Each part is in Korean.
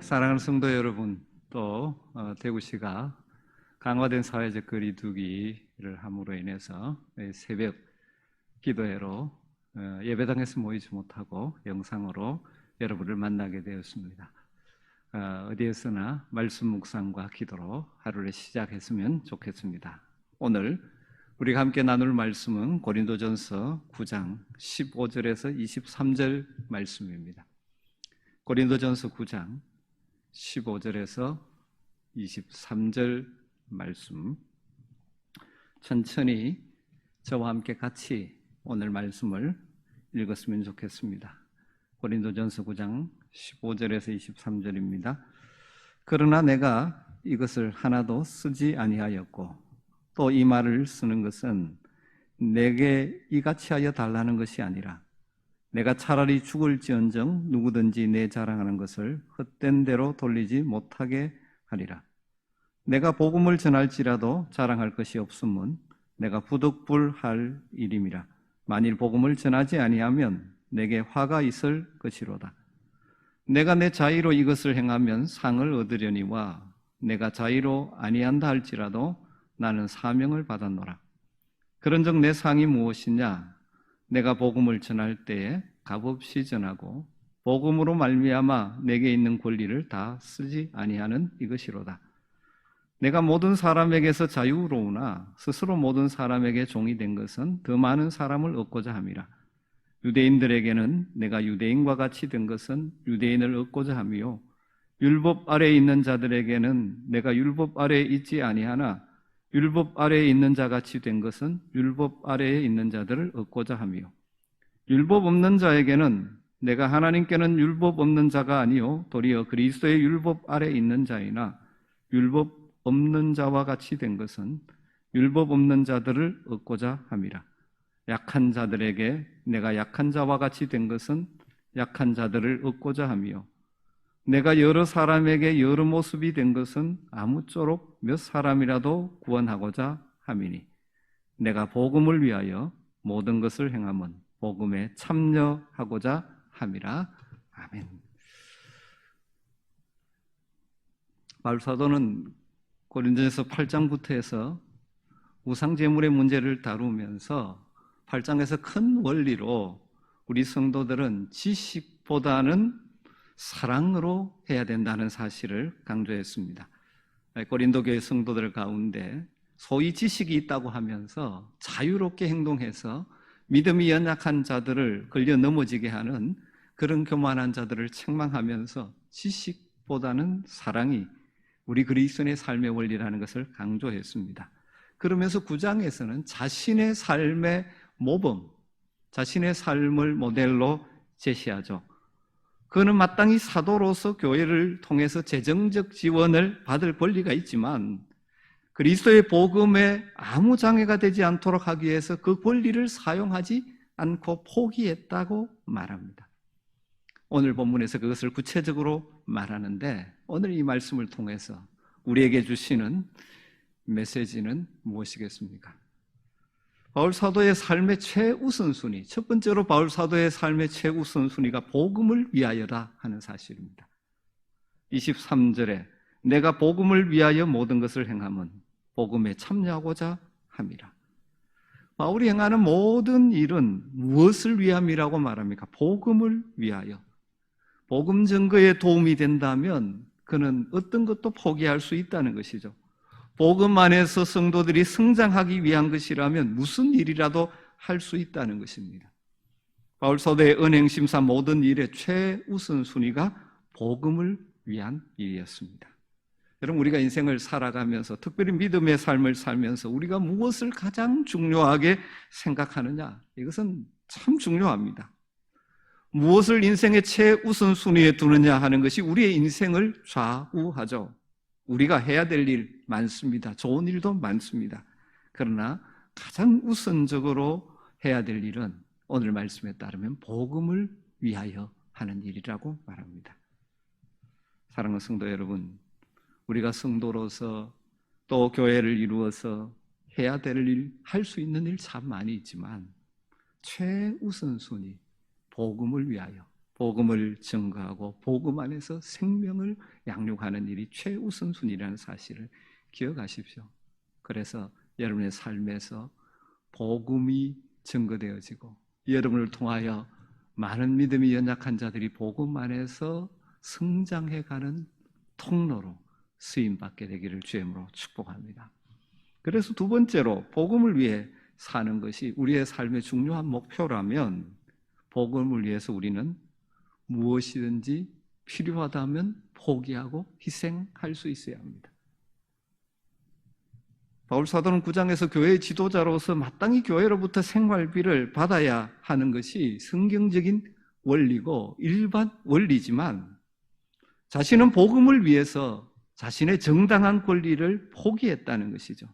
사랑하는 성도 여러분, 또 대구시가 강화된 사회적 거리두기를 함으로 인해서 새벽 기도회로 예배당에서 모이지 못하고 영상으로 여러분을 만나게 되었습니다. 어디에서나 말씀 묵상과 기도로 하루를 시작했으면 좋겠습니다. 오늘 우리가 함께 나눌 말씀은 고린도전서 9장 15절에서 23절 말씀입니다. 고린도전서 9장 15절에서 23절 말씀, 천천히 저와 함께 같이 오늘 말씀을 읽었으면 좋겠습니다. 고린도전서 9장 15절에서 23절입니다. 그러나 내가 이것을 하나도 쓰지 아니하였고 또 이 말을 쓰는 것은 내게 이같이 하여 달라는 것이 아니라 내가 차라리 죽을지언정 누구든지 내 자랑하는 것을 헛된 대로 돌리지 못하게 하리라. 내가 복음을 전할지라도 자랑할 것이 없으면 내가 부득불할 일임이라. 만일 복음을 전하지 아니하면 내게 화가 있을 것이로다. 내가 내 자의로 이것을 행하면 상을 얻으려니와 내가 자의로 아니한다 할지라도 나는 사명을 받았노라. 그런즉 내 상이 무엇이냐? 내가 복음을 전할 때에 값없이 전하고 복음으로 말미암아 내게 있는 권리를 다 쓰지 아니하는 이것이로다. 내가 모든 사람에게서 자유로우나 스스로 모든 사람에게 종이 된 것은 더 많은 사람을 얻고자 함이라. 유대인들에게는 내가 유대인과 같이 된 것은 유대인을 얻고자 함이요 율법 아래에 있는 자들에게는 내가 율법 아래에 있지 아니하나 율법 아래에 있는 자같이 된 것은 율법 아래에 있는 자들을 얻고자 함이요 율법 없는 자에게는 내가 하나님께는 율법 없는 자가 아니요 도리어 그리스도의 율법 아래에 있는 자이나 율법 없는 자와 같이 된 것은 율법 없는 자들을 얻고자 함이라. 약한 자들에게 내가 약한 자와 같이 된 것은 약한 자들을 얻고자 함이요 내가 여러 사람에게 여러 모습이 된 것은 아무쪼록 몇 사람이라도 구원하고자 함이니 내가 복음을 위하여 모든 것을 행함은 복음에 참여하고자 함이라. 아멘. 바울 사도는 고린도전서 8장부터 해서 우상제물의 문제를 다루면서 8장에서 큰 원리로 우리 성도들은 지식보다는 사랑으로 해야 된다는 사실을 강조했습니다. 고린도 교회 성도들 가운데 소위 지식이 있다고 하면서 자유롭게 행동해서 믿음이 연약한 자들을 걸려 넘어지게 하는 그런 교만한 자들을 책망하면서 지식보다는 사랑이 우리 그리스도인의 삶의 원리라는 것을 강조했습니다. 그러면서 9장에서는 자신의 삶의 모범, 자신의 삶을 모델로 제시하죠. 그는 마땅히 사도로서 교회를 통해서 재정적 지원을 받을 권리가 있지만 그리스도의 복음에 아무 장애가 되지 않도록 하기 위해서 그 권리를 사용하지 않고 포기했다고 말합니다. 오늘 본문에서 그것을 구체적으로 말하는데 오늘 이 말씀을 통해서 우리에게 주시는 메시지는 무엇이겠습니까? 바울 사도의 삶의 최우선순위, 첫 번째로 바울 사도의 삶의 최우선순위가 복음을 위하여라 하는 사실입니다. 23절에 내가 복음을 위하여 모든 것을 행함은 복음에 참여하고자 함이라. 바울이 행하는 모든 일은 무엇을 위함이라고 말합니까? 복음을 위하여. 복음 증거에 도움이 된다면 그는 어떤 것도 포기할 수 있다는 것이죠. 복음 안에서 성도들이 성장하기 위한 것이라면 무슨 일이라도 할 수 있다는 것입니다. 바울 사도의 은행심사 모든 일의 최우선 순위가 복음을 위한 일이었습니다. 여러분, 우리가 인생을 살아가면서 특별히 믿음의 삶을 살면서 우리가 무엇을 가장 중요하게 생각하느냐? 이것은 참 중요합니다. 무엇을 인생의 최우선 순위에 두느냐 하는 것이 우리의 인생을 좌우하죠. 우리가 해야 될 일 많습니다. 좋은 일도 많습니다. 그러나 가장 우선적으로 해야 될 일은 오늘 말씀에 따르면 복음을 위하여 하는 일이라고 말합니다. 사랑하는 성도 여러분, 우리가 성도로서 또 교회를 이루어서 해야 될 일, 할 수 있는 일 참 많이 있지만 최우선순위, 복음을 위하여, 복음을 증거하고 복음 안에서 생명을 양육하는 일이 최우선순위라는 사실을 기억하십시오. 그래서 여러분의 삶에서 복음이 증거되어지고 여러분을 통하여 많은 믿음이 연약한 자들이 복음 안에서 성장해가는 통로로 쓰임받게 되기를 주의 이름으로 축복합니다. 그래서 두 번째로 복음을 위해 사는 것이 우리의 삶의 중요한 목표라면 복음을 위해서 우리는 무엇이든지 필요하다면 포기하고 희생할 수 있어야 합니다. 바울 사도는 9장에서 교회의 지도자로서 마땅히 교회로부터 생활비를 받아야 하는 것이 성경적인 원리고 일반 원리지만 자신은 복음을 위해서 자신의 정당한 권리를 포기했다는 것이죠.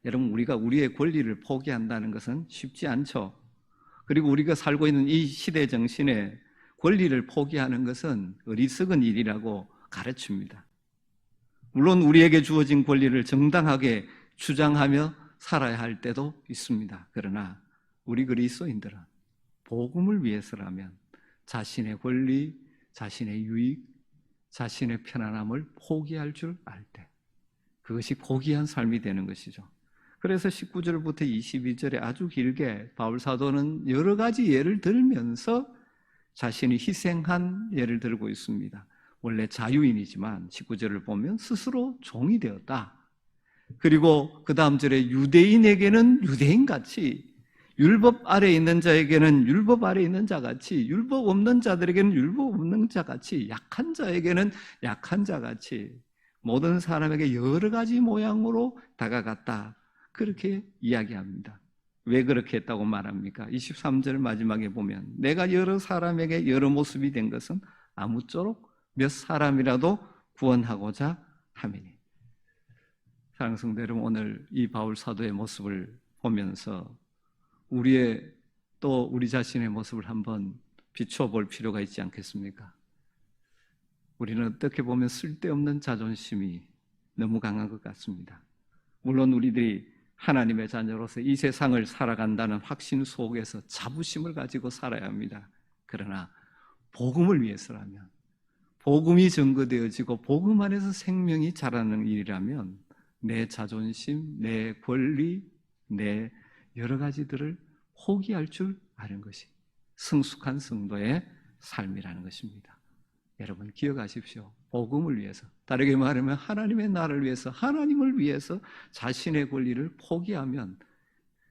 여러분, 우리가 우리의 권리를 포기한다는 것은 쉽지 않죠. 그리고 우리가 살고 있는 이 시대 정신에 권리를 포기하는 것은 어리석은 일이라고 가르칩니다. 물론 우리에게 주어진 권리를 정당하게 주장하며 살아야 할 때도 있습니다. 그러나 우리 그리스도인들은 복음을 위해서라면 자신의 권리, 자신의 유익, 자신의 편안함을 포기할 줄 알 때 그것이 고귀한 삶이 되는 것이죠. 그래서 19절부터 22절에 아주 길게 바울 사도는 여러 가지 예를 들면서 자신이 희생한 예를 들고 있습니다. 원래 자유인이지만 19절을 보면 스스로 종이 되었다. 그리고 그 다음 절에 유대인에게는 유대인같이, 율법 아래에 있는 자에게는 율법 아래에 있는 자같이, 율법 없는 자들에게는 율법 없는 자같이, 약한 자에게는 약한 자같이 모든 사람에게 여러 가지 모양으로 다가갔다. 그렇게 이야기합니다. 왜 그렇게 했다고 말합니까? 23절 마지막에 보면 내가 여러 사람에게 여러 모습이 된 것은 아무쪼록 몇 사람이라도 구원하고자 함이니. 사랑하는 성도 여러분, 오늘 이 바울 사도의 모습을 보면서 우리 자신의 모습을 한번 비춰볼 필요가 있지 않겠습니까? 우리는 어떻게 보면 쓸데없는 자존심이 너무 강한 것 같습니다. 물론 우리들이 하나님의 자녀로서 이 세상을 살아간다는 확신 속에서 자부심을 가지고 살아야 합니다. 그러나 복음을 위해서라면, 복음이 증거되어지고 복음 안에서 생명이 자라는 일이라면 내 자존심, 내 권리, 내 여러 가지들을 포기할 줄 아는 것이 성숙한 성도의 삶이라는 것입니다. 여러분 기억하십시오. 복음을 위해서, 다르게 말하면 하나님의 나라를 위해서, 하나님을 위해서 자신의 권리를 포기하면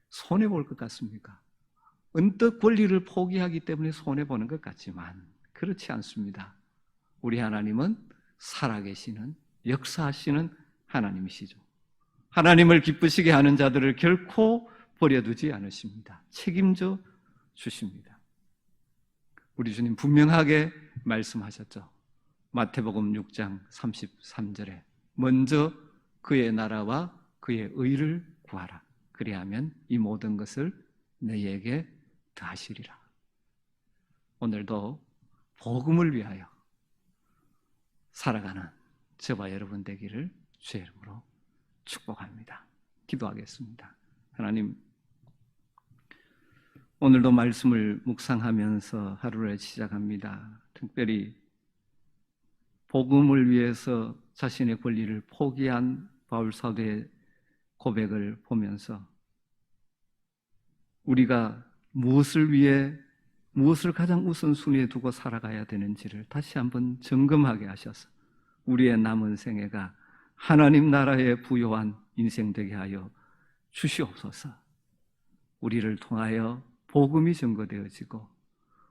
손해볼 것 같습니까? 언뜻 권리를 포기하기 때문에 손해보는 것 같지만 그렇지 않습니다. 우리 하나님은 살아계시는, 역사하시는 하나님이시죠. 하나님을 기쁘시게 하는 자들을 결코 버려두지 않으십니다. 책임져 주십니다. 우리 주님 분명하게 말씀하셨죠. 마태복음 6장 33절에 먼저 그의 나라와 그의 의를 구하라. 그리하면 이 모든 것을 너희에게 더하시리라. 오늘도 복음을 위하여 살아가는 저와 여러분 되기를 주의 이름으로 축복합니다. 기도하겠습니다. 하나님, 오늘도 말씀을 묵상하면서 하루를 시작합니다. 특별히 복음을 위해서 자신의 권리를 포기한 바울 사도의 고백을 보면서 우리가 무엇을 위해, 무엇을 가장 우선순위에 두고 살아가야 되는지를 다시 한번 점검하게 하셔서 우리의 남은 생애가 하나님 나라에 부요한 인생 되게 하여 주시옵소서. 우리를 통하여 복음이 증거되어지고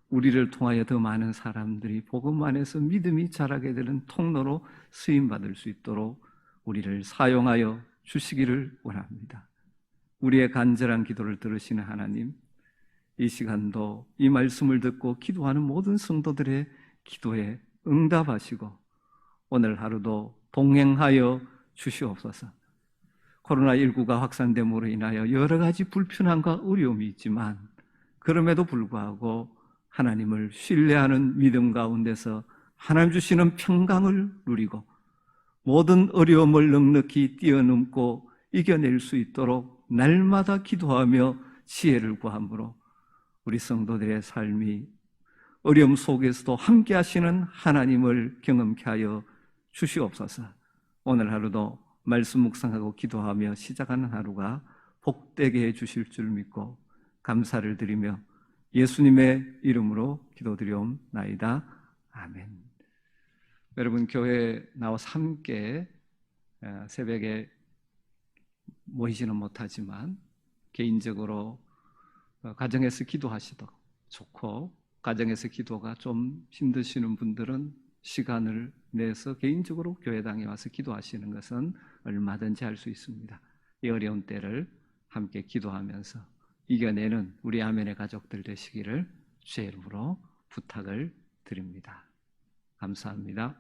우리를 통하여 더 많은 사람들이 복음 안에서 믿음이 자라게 되는 통로로 쓰임받을 수 있도록 우리를 사용하여 주시기를 원합니다. 우리의 간절한 기도를 들으시는 하나님, 이 시간도 이 말씀을 듣고 기도하는 모든 성도들의 기도에 응답하시고 오늘 하루도 동행하여 주시옵소서. 코로나19가 확산됨으로 인하여 여러 가지 불편함과 어려움이 있지만 그럼에도 불구하고 하나님을 신뢰하는 믿음 가운데서 하나님 주시는 평강을 누리고 모든 어려움을 넉넉히 뛰어넘고 이겨낼 수 있도록 날마다 기도하며 지혜를 구함으로 우리 성도들의 삶이 어려움 속에서도 함께 하시는 하나님을 경험케 하여 주시옵소서. 오늘 하루도 말씀 묵상하고 기도하며 시작하는 하루가 복되게 해 주실 줄 믿고 감사를 드리며 예수님의 이름으로 기도드리옵나이다. 아멘. 여러분, 교회에 나와서 함께 새벽에 모이지는 못하지만 개인적으로 가정에서 기도하시도 좋고, 가정에서 기도가 좀 힘드시는 분들은 시간을 내서 개인적으로 교회당에 와서 기도하시는 것은 얼마든지 할 수 있습니다. 이 어려운 때를 함께 기도하면서 이겨내는 우리 아멘의 가족들 되시기를 주의 이름으로 부탁을 드립니다. 감사합니다.